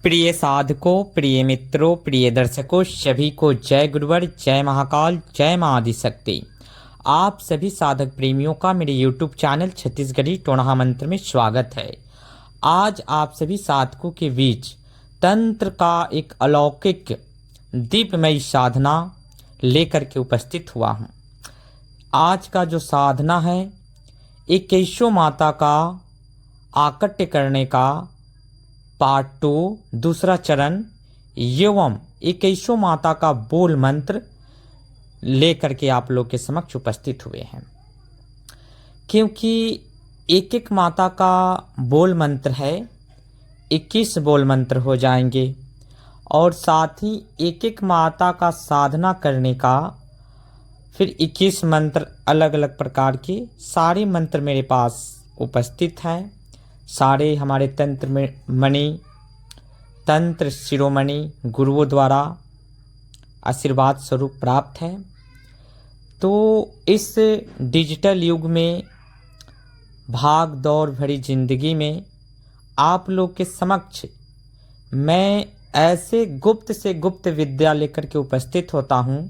प्रिय साधकों, प्रिय मित्रों, प्रिय दर्शकों, सभी को जय गुरुवर, जय महाकाल, जय मां आदिशक्ति। आप सभी साधक प्रेमियों का मेरे YouTube चैनल छत्तीसगढ़ी टोणा मंत्र में स्वागत है। आज आप सभी साधकों के बीच तंत्र का एक अलौकिक दीपमयी साधना लेकर के उपस्थित हुआ हूँ। आज का जो साधना है 21 माता का आकट्य करने का पार्ट 2 दूसरा चरण एवं 21 माता का बोल मंत्र लेकर के आप लोग के समक्ष उपस्थित हुए हैं। क्योंकि एक एक माता का बोल मंत्र है, 21 बोल मंत्र हो जाएंगे और साथ ही एक एक माता का साधना करने का फिर 21 मंत्र अलग अलग प्रकार के सारे मंत्र मेरे पास उपस्थित हैं। सारे हमारे तंत्र में मणि तंत्र शिरोमणि गुरुओं द्वारा आशीर्वाद स्वरूप प्राप्त है। तो इस डिजिटल युग में भाग दौड़ भरी जिंदगी में आप लोग के समक्ष मैं ऐसे गुप्त से गुप्त विद्या लेकर के उपस्थित होता हूँ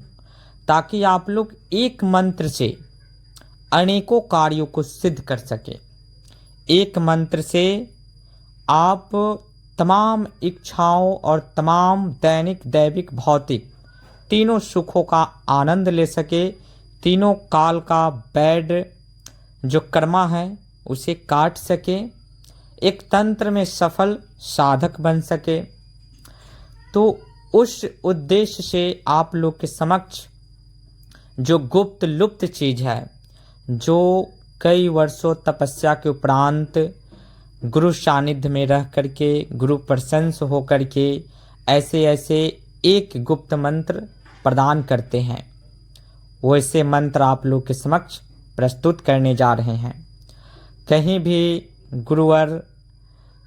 ताकि आप लोग एक मंत्र से अनेकों कार्यों को सिद्ध कर सके। एक मंत्र से आप तमाम इच्छाओं और तमाम दैनिक दैविक भौतिक तीनों सुखों का आनंद ले सके। तीनों काल का बैड जो कर्मा है उसे काट सके, एक तंत्र में सफल साधक बन सके। तो उस उद्देश्य से आप लोग के समक्ष जो गुप्त लुप्त चीज है, जो कई वर्षों तपस्या के उपरांत गुरु सानिध्य में रह करके गुरु प्रशंस हो करके ऐसे ऐसे एक गुप्त मंत्र प्रदान करते हैं, वैसे मंत्र आप लोग के समक्ष प्रस्तुत करने जा रहे हैं। कहीं भी गुरुवर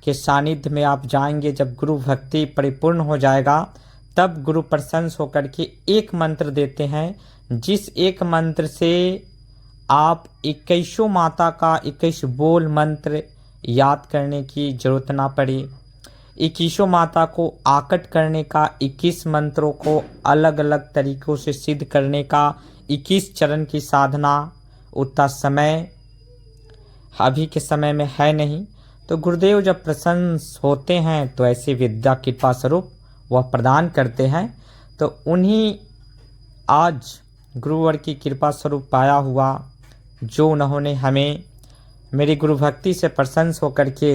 के सानिध्य में आप जाएंगे, जब गुरु भक्ति परिपूर्ण हो जाएगा तब गुरु प्रशंस होकर के एक मंत्र देते हैं, जिस एक मंत्र से आप 21 माता का 21 बोल मंत्र याद करने की जरूरत ना पड़े। 21 माता को आकट करने का 21 मंत्रों को अलग अलग तरीकों से सिद्ध करने का 21 चरण की साधना, उतना समय अभी के समय में है नहीं। तो गुरुदेव जब प्रसन्न होते हैं तो ऐसी विद्या कृपा स्वरूप वह प्रदान करते हैं। तो उन्हीं आज गुरुवर की कृपा स्वरूप पाया हुआ जो उन्होंने हमें मेरी गुरु भक्ति से प्रसन्न होकर के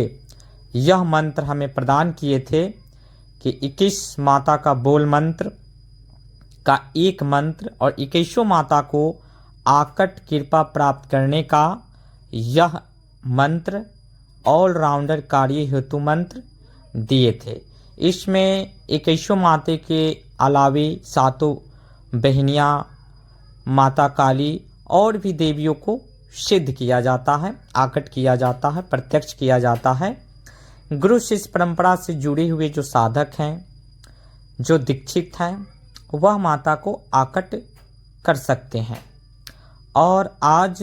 यह मंत्र हमें प्रदान किए थे कि 21 माता का बोल मंत्र का एक मंत्र और 21 माता को आकट कृपा प्राप्त करने का यह मंत्र ऑलराउंडर कार्य हेतु मंत्र दिए थे। इसमें 21 माता के अलावे सातों बहनियाँ, माता काली और भी देवियों को सिद्ध किया जाता है, आकट किया जाता है, प्रत्यक्ष किया जाता है। गुरु शिष्य परंपरा से जुड़े हुए जो साधक हैं, जो दीक्षित हैं, वह माता को आकट कर सकते हैं। और आज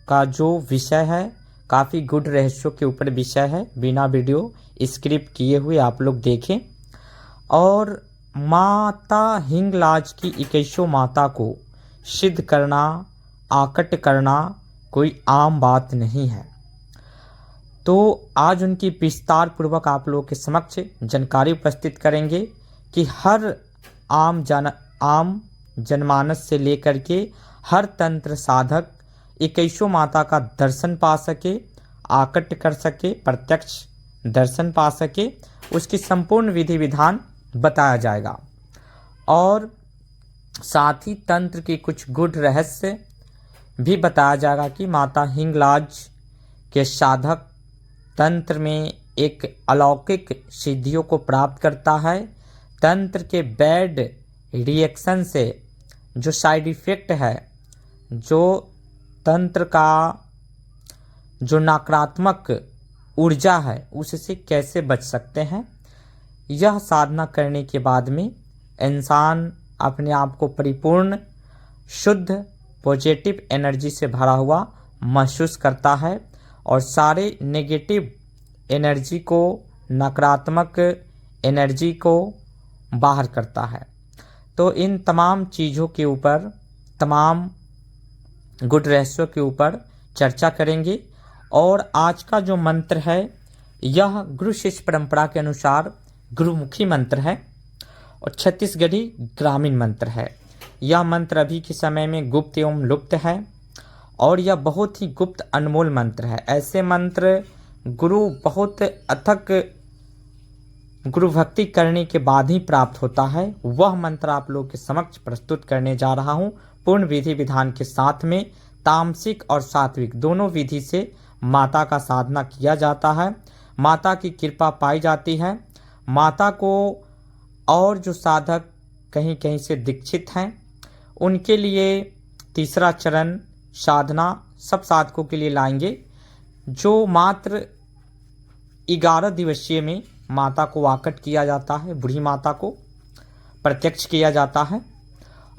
का जो विषय है काफ़ी गुड रहस्यों के ऊपर विषय है, बिना वीडियो स्क्रिप्ट किए हुए आप लोग देखें। और माता हिंगलाज की 21 माता को सिद्ध करना, आकट करना कोई आम बात नहीं है। तो आज उनकी विस्तार पूर्वक आप लोगों के समक्ष जानकारी उपस्थित करेंगे कि हर आम जनमानस से लेकर के हर तंत्र साधक 21 माता का दर्शन पा सके, आकट कर सके, प्रत्यक्ष दर्शन पा सके, उसकी संपूर्ण विधि विधान बताया जाएगा। और साथ ही तंत्र की कुछ गुढ़ रहस्य भी बताया जाएगा कि माता हिंगलाज के साधक तंत्र में एक अलौकिक सिद्धियों को प्राप्त करता है। तंत्र के बैड रिएक्शन से जो साइड इफेक्ट है, जो तंत्र का जो नकारात्मक ऊर्जा है, उससे कैसे बच सकते हैं। यह साधना करने के बाद में इंसान अपने आप को परिपूर्ण शुद्ध पॉजिटिव एनर्जी से भरा हुआ महसूस करता है और सारे नेगेटिव एनर्जी को, नकारात्मक एनर्जी को बाहर करता है। तो इन तमाम चीज़ों के ऊपर, तमाम गुड रहस्यों के ऊपर चर्चा करेंगे। और आज का जो मंत्र है यह गुरु शिष्य परंपरा के अनुसार गुरुमुखी मंत्र है और छत्तीसगढ़ी ग्रामीण मंत्र है। यह मंत्र अभी के समय में गुप्त एवं लुप्त है और यह बहुत ही गुप्त अनमोल मंत्र है। ऐसे मंत्र गुरु बहुत अथक गुरु भक्ति करने के बाद ही प्राप्त होता है। वह मंत्र आप लोगों के समक्ष प्रस्तुत करने जा रहा हूँ। पूर्ण विधि विधान के साथ में तामसिक और सात्विक दोनों विधि से माता का साधना किया जाता है। माता की कृपा पाई जाती है। माता को और जो साधक कहीं कहीं से दीक्षित हैं उनके लिए तीसरा चरण साधना सब साधकों के लिए लाएंगे, जो मात्र 11 दिवसीय में माता को आकट किया जाता है, बूढ़ी माता को प्रत्यक्ष किया जाता है।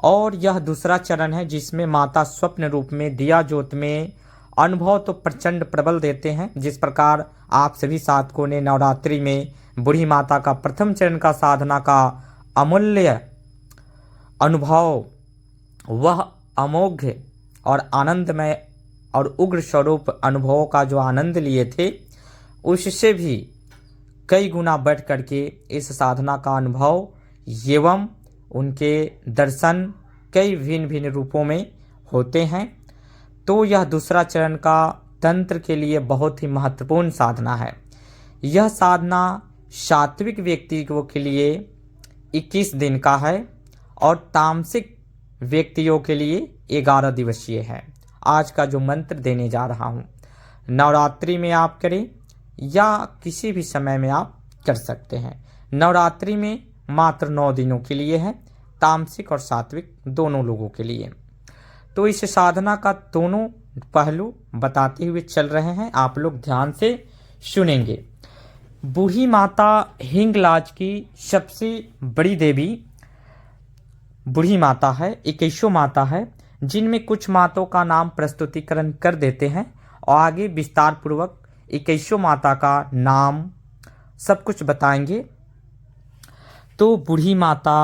और यह दूसरा चरण है जिसमें माता स्वप्न रूप में दिया ज्योत में अनुभव तो प्रचंड प्रबल देते हैं। जिस प्रकार आप सभी साधकों ने नवरात्रि में बूढ़ी माता का प्रथम चरण का साधना का अमूल्य अनुभव, वह अमोघ और आनंदमय और उग्र स्वरूप अनुभवों का जो आनंद लिए थे, उससे भी कई गुना बढ़ करके इस साधना का अनुभव एवं उनके दर्शन कई भिन्न भिन्न रूपों में होते हैं। तो यह दूसरा चरण का तंत्र के लिए बहुत ही महत्वपूर्ण साधना है। यह साधना सात्विक व्यक्तियों के लिए 21 दिन का है और तामसिक व्यक्तियों के लिए 11 दिवसीय है। आज का जो मंत्र देने जा रहा हूँ, नवरात्रि में आप करें या किसी भी समय में आप कर सकते हैं। नवरात्रि में मात्र 9 दिनों के लिए है, तामसिक और सात्विक दोनों लोगों के लिए। तो इस साधना का दोनों पहलू बताते हुए चल रहे हैं, आप लोग ध्यान से सुनेंगे। बूढ़ी माता हिंगलाज की सबसे बड़ी देवी बूढ़ी माता है, 21 माता है, जिनमें कुछ माताओं का नाम प्रस्तुतिकरण कर देते हैं और आगे विस्तार पूर्वक 21 माता का नाम सब कुछ बताएंगे। तो बूढ़ी माता,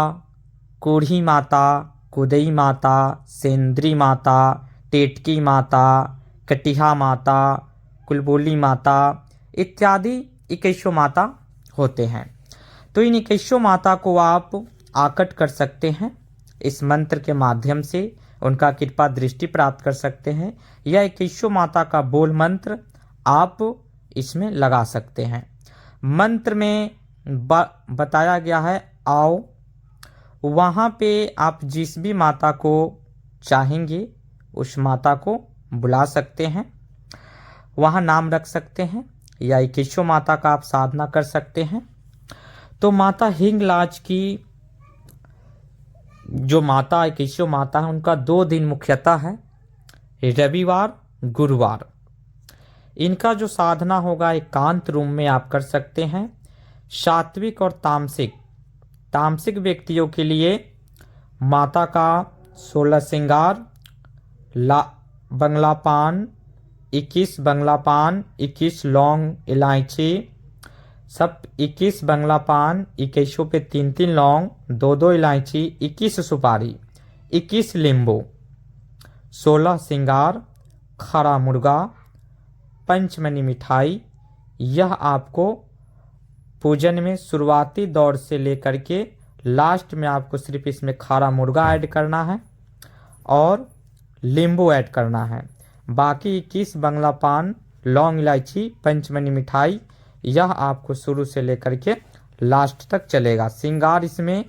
कोढ़ी माता, कुदई माता, सेंद्री माता, टेटकी माता, कटिहा माता, कुलबोली माता इत्यादि 21 माता होते हैं। तो इन 21 माता को आप आकट कर सकते हैं, इस मंत्र के माध्यम से उनका कृपा दृष्टि प्राप्त कर सकते हैं। यह 21 माता का बोल मंत्र आप इसमें लगा सकते हैं। मंत्र में बताया गया है, आओ वहाँ पे आप जिस भी माता को चाहेंगे उस माता को बुला सकते हैं, वहाँ नाम रख सकते हैं या 21 माता का आप साधना कर सकते हैं। तो माता हिंगलाज की जो माता 21 माता है उनका 2 दिन मुख्यतः है, रविवार गुरुवार। इनका जो साधना होगा एकांत रूम में आप कर सकते हैं। सात्विक और तामसिक व्यक्तियों के लिए माता का 16 श्रृंगार, बंगला पान 21 बंगला पान, 21 लौंग इलायची, सब 21 बंगला पान, 21 पे 3-3 लौंग, 2-2 इलायची, 21 सुपारी, 21 नींबू, 16 श्रृंगार, खरा मुर्गा, पंचमनी मिठाई। यह आपको पूजन में शुरुआती दौर से लेकर के लास्ट में आपको सिर्फ इसमें खारा मुर्गा ऐड करना है और नींबू ऐड करना है। बाकी 21 बंगला पान, लौंग इलायची, पंचमनी मिठाई यह आपको शुरू से लेकर के लास्ट तक चलेगा। श्रृंगार इसमें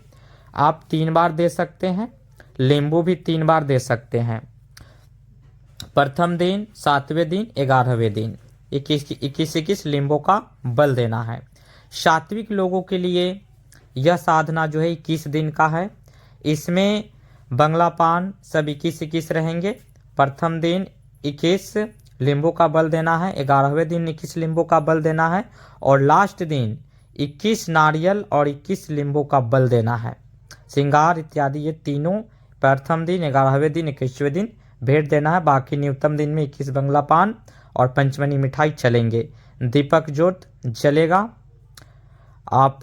आप 3 बार दे सकते हैं, नींबू भी 3 बार दे सकते हैं। प्रथम दिन, 7वें दिन, 11वें दिन 21 नींबू का बल देना है। सात्विक लोगों के लिए यह साधना जो है 21 दिन का है। इसमें बंगला पान सब 21 रहेंगे। प्रथम दिन 21 नींबू का बल देना है, 11वें दिन 21 नींबू का बल देना है और लास्ट दिन 21 नारियल और 21 नींबू का बल देना है। श्रृंगार इत्यादि ये तीनों प्रथम दिन, 11वें दिन, 21वें दिन भेंट देना है। बाकी न्यूनतम दिन में 21 बंगला पान और पंचमनी मिठाई चलेंगे। दीपक ज्योत जलेगा। आप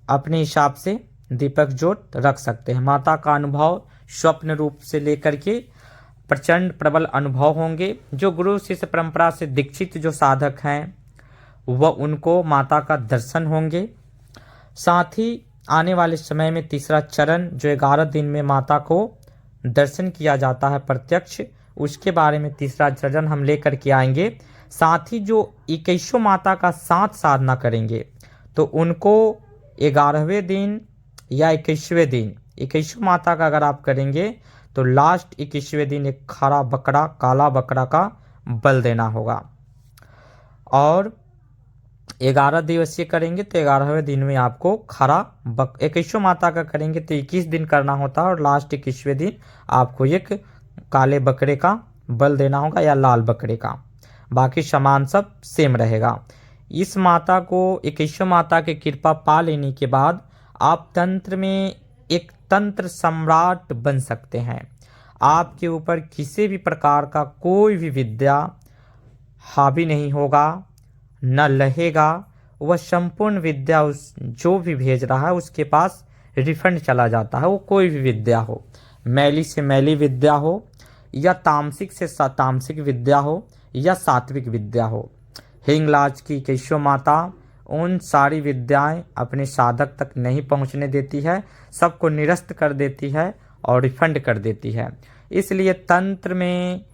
अपने हिसाब से दीपक ज्योत रख सकते हैं। माता का अनुभव स्वप्न रूप से लेकर के प्रचंड प्रबल अनुभव होंगे। जो गुरु शिष्य परंपरा से दीक्षित जो साधक हैं वह उनको माता का दर्शन होंगे। साथ ही आने वाले समय में तीसरा चरण जो 11 दिन में माता को दर्शन किया जाता है प्रत्यक्ष, उसके बारे में तीसरा चरण हम लेकर के आएंगे। साथ ही जो 21 माता का साथ साधना करेंगे तो उनको 11वें दिन या 21वें दिन 21 माता का अगर आप करेंगे तो लास्ट 21वें दिन एक खरा बकरा काला बकरा का बल देना होगा। और 11 दिवसीय करेंगे तो 11वें दिन में आपको खरा 21 माता का करेंगे तो 21 दिन करना होता है और लास्ट 21वें दिन आपको एक काले बकरे का बल देना होगा या लाल बकरे का। बाकी सामान सब सेम रहेगा। इस माता को 21 माता की कृपा पा लेने के बाद आप तंत्र में एक तंत्र सम्राट बन सकते हैं। आपके ऊपर किसी भी प्रकार का कोई भी विद्या हावी नहीं होगा, न रहेगा। वह संपूर्ण विद्या उस जो भी भेज रहा है उसके पास रिफंड चला जाता है। वो कोई भी विद्या हो, मैली से मैली विद्या हो या तामसिक से तामसिक विद्या हो या सात्विक विद्या हो। हिंगलाज की 21 माता उन सारी विद्याएं अपने साधक तक नहीं पहुंचने देती है, सबको निरस्त कर देती है और रिफंड कर देती है। इसलिए तंत्र में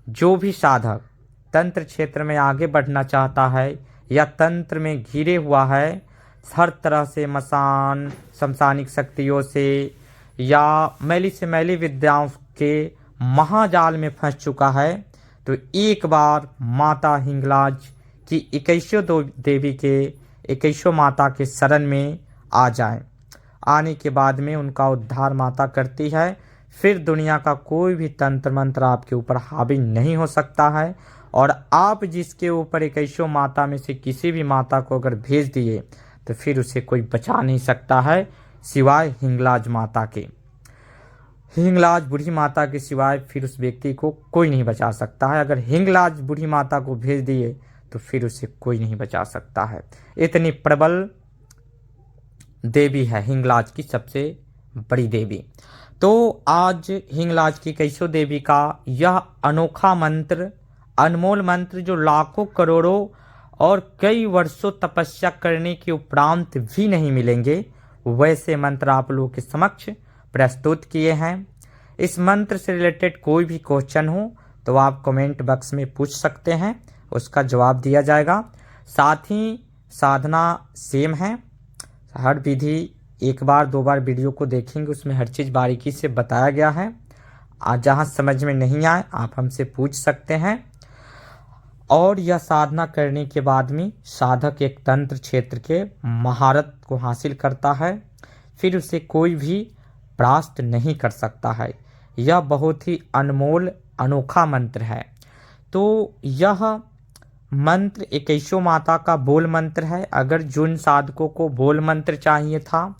जो भी साधक तंत्र क्षेत्र में आगे बढ़ना चाहता है या तंत्र में घिरे हुआ है हर तरह से मसान शमशानिक शक्तियों से या मैली से मैली विद्याओं के महाजाल में फंस चुका है तो एक बार माता हिंगलाज की 21 देवी के 21 माता के शरण में आ जाएं। आने के बाद में उनका उद्धार माता करती है। फिर दुनिया का कोई भी तंत्र मंत्र आपके ऊपर हावी नहीं हो सकता है। और आप जिसके ऊपर 21 माता में से किसी भी माता को अगर भेज दिए तो फिर उसे कोई बचा नहीं सकता है सिवाय हिंगलाज माता के। हिंगलाज बूढ़ी माता के सिवाय फिर उस व्यक्ति को कोई नहीं बचा सकता है। अगर हिंगलाज बूढ़ी माता को भेज दिए तो फिर उसे कोई नहीं बचा सकता है। इतनी प्रबल देवी है हिंगलाज की सबसे बड़ी देवी। तो आज हिंगलाज की 21 देवी का यह अनोखा मंत्र, अनमोल मंत्र जो लाखों करोड़ों और कई वर्षों तपस्या करने के उपरांत भी नहीं मिलेंगे, वैसे मंत्र आप लोगों के समक्ष प्रस्तुत किए हैं। इस मंत्र से रिलेटेड कोई भी क्वेश्चन हो तो आप कमेंट बॉक्स में पूछ सकते हैं, उसका जवाब दिया जाएगा। साथ ही साधना सेम है। हर विधि एक बार दो बार वीडियो को देखेंगे, उसमें हर चीज़ बारीकी से बताया गया है। आज जहाँ समझ में नहीं आए आप हमसे पूछ सकते हैं। और यह साधना करने के बाद में साधक एक तंत्र क्षेत्र के महारत को हासिल करता है, फिर उसे कोई भी परास्त नहीं कर सकता है। यह बहुत ही अनमोल अनोखा मंत्र है। तो यह मंत्र 21 माता का बोल मंत्र है। अगर जिन साधकों को बोल मंत्र चाहिए था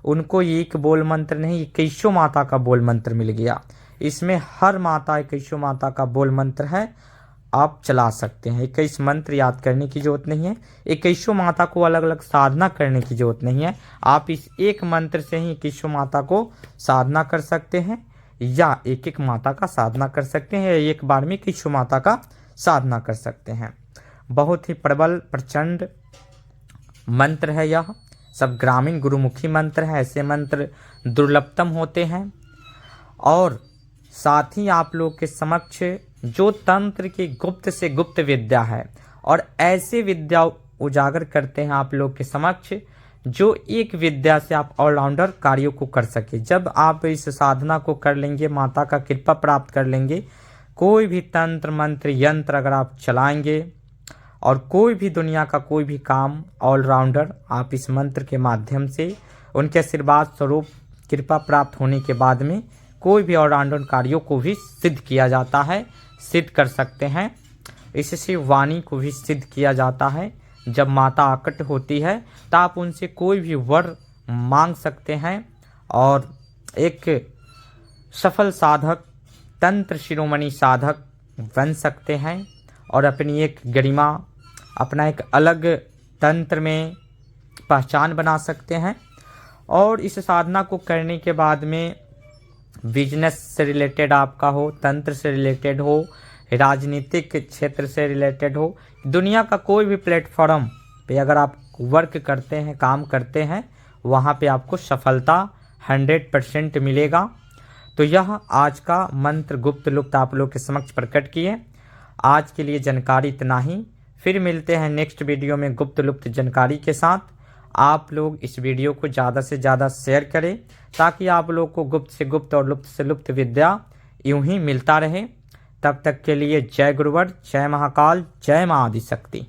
उनको एक बोल मंत्र नहीं 21 माता का बोल मंत्र मिल गया। इसमें हर माता 21 माता का बोल मंत्र है, आप चला सकते हैं। 21 मंत्र याद करने की जरूरत नहीं है, 21 माता को अलग अलग साधना करने की जरूरत नहीं है। आप इस एक मंत्र से ही 21 माता को साधना कर सकते हैं या एक एक माता का साधना कर सकते हैं या एक बार में 21 माता का साधना कर सकते हैं। बहुत ही प्रबल प्रचंड मंत्र है यह। सब ग्रामीण गुरुमुखी मंत्र है। ऐसे मंत्र दुर्लभतम होते हैं। और साथ ही आप लोग के समक्ष जो तंत्र की गुप्त से गुप्त विद्या है और ऐसे विद्या उजागर करते हैं आप लोग के समक्ष जो एक विद्या से आप ऑलराउंडर कार्यों को कर सके। जब आप इस साधना को कर लेंगे, माता का कृपा प्राप्त कर लेंगे, कोई भी तंत्र मंत्र यंत्र अगर आप चलाएंगे और कोई भी दुनिया का कोई भी काम ऑलराउंडर आप इस मंत्र के माध्यम से उनके आशीर्वाद स्वरूप कृपा प्राप्त होने के बाद में कोई भी ऑलराउंडर कार्यों को भी सिद्ध किया जाता है, सिद्ध कर सकते हैं। इससे वाणी को भी सिद्ध किया जाता है। जब माता आकट होती है तो आप उनसे कोई भी वर मांग सकते हैं और एक सफल साधक तंत्र शिरोमणि साधक बन सकते हैं और अपनी एक गरिमा, अपना एक अलग तंत्र में पहचान बना सकते हैं। और इस साधना को करने के बाद में बिजनेस से रिलेटेड आपका हो, तंत्र से रिलेटेड हो, राजनीतिक क्षेत्र से रिलेटेड हो, दुनिया का कोई भी प्लेटफॉर्म पे अगर आप वर्क करते हैं, काम करते हैं, वहाँ पे आपको सफलता 100% मिलेगा। तो यह आज का मंत्र गुप्त लुप्त आप लोग के समक्ष प्रकट किए। आज के लिए जानकारी इतना ही, फिर मिलते हैं नेक्स्ट वीडियो में गुप्त लुप्त जानकारी के साथ। आप लोग इस वीडियो को ज़्यादा से ज़्यादा शेयर करें ताकि आप लोग को गुप्त से गुप्त और लुप्त से लुप्त विद्या यूं ही मिलता रहे। तब तक के लिए जय गुरुवर, जय महाकाल, जय मां आदिशक्ति।